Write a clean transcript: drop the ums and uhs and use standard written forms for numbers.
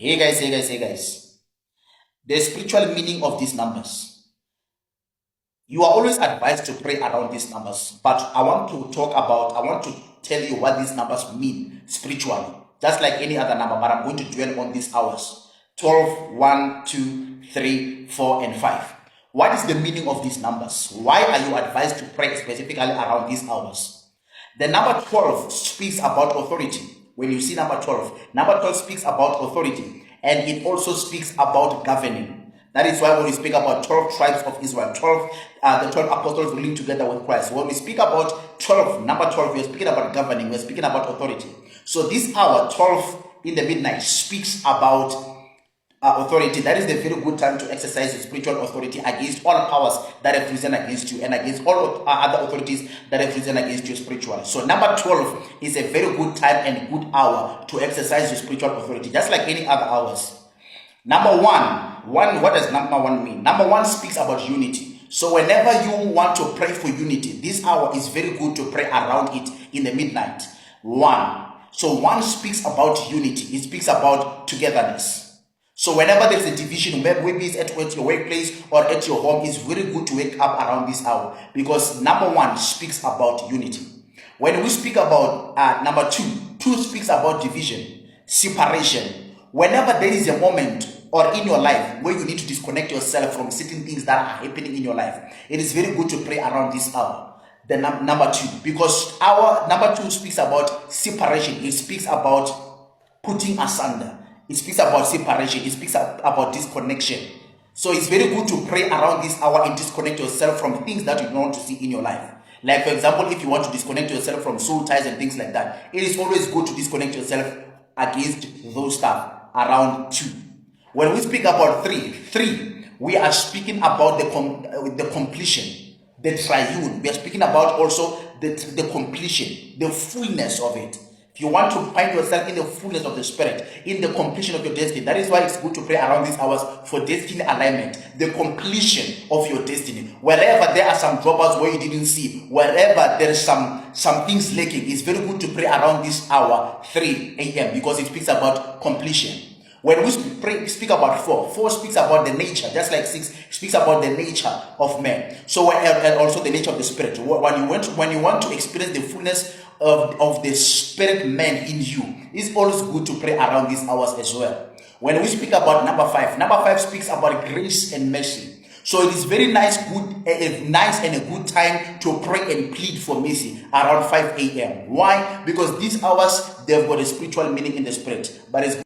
Hey guys. The spiritual meaning of these numbers. You are always advised to pray around these numbers, but I want to tell you what these numbers mean spiritually. Just like any other number, but I'm going to dwell on these hours. 12, 1, 2, 3, 4, and 5. What is the meaning of these numbers? Why are you advised to pray specifically around these hours? The number 12 speaks about authority. When you see number 12 speaks about authority, and it also speaks about governing. That is why when we speak about 12 tribes of Israel, the 12 apostles ruling together with Christ. When we speak about number 12, we are speaking about governing, we are speaking about authority. So this hour, 12 in the midnight, speaks about authority. That is the very good time to exercise your spiritual authority against all powers that have risen against you and against all other authorities that have risen against you spiritually. So number 12 is a very good time and good hour to exercise your spiritual authority, just like any other hours. Number one, what does number one mean? Number one speaks about unity. So whenever you want to pray for unity, this hour is very good to pray around it in the midnight. So one speaks about unity. It speaks about togetherness. So whenever there's a division, maybe it's at your workplace or at your home, it's very good to wake up around this hour, because number one speaks about unity. When we speak about number two speaks about division, separation. Whenever there is a moment or in your life where you need to disconnect yourself from certain things that are happening in your life, it is very good to pray around this hour. The number two, because our number two speaks about separation. It speaks about putting asunder. It speaks about separation. It speaks about disconnection. So it's very good to pray around this hour and disconnect yourself from things that you don't want to see in your life. Like, for example, if you want to disconnect yourself from soul ties and things like that, it is always good to disconnect yourself against those stuff around 2. When we speak about 3, we are speaking about the completion, the triune. We are speaking about also the completion, the fullness of it. If you want to find yourself in the fullness of the Spirit, in the completion of your destiny, that is why it's good to pray around these hours for destiny alignment, the completion of your destiny. Wherever there are some dropouts where you didn't see, wherever there is some things lacking, it's very good to pray around this hour, 3 a.m., because it speaks about completion. When we speak about 4 speaks about the nature, just like 6 speaks about the nature of man. So and also the nature of the Spirit. When you want to experience the fullness of the Spirit man in you, it's always good to pray around these hours as well. When we speak about number 5 speaks about grace and mercy. So it is very nice and a good time to pray and plead for mercy around 5 a.m. Why? Because these hours, they've got a spiritual meaning in the Spirit, but it's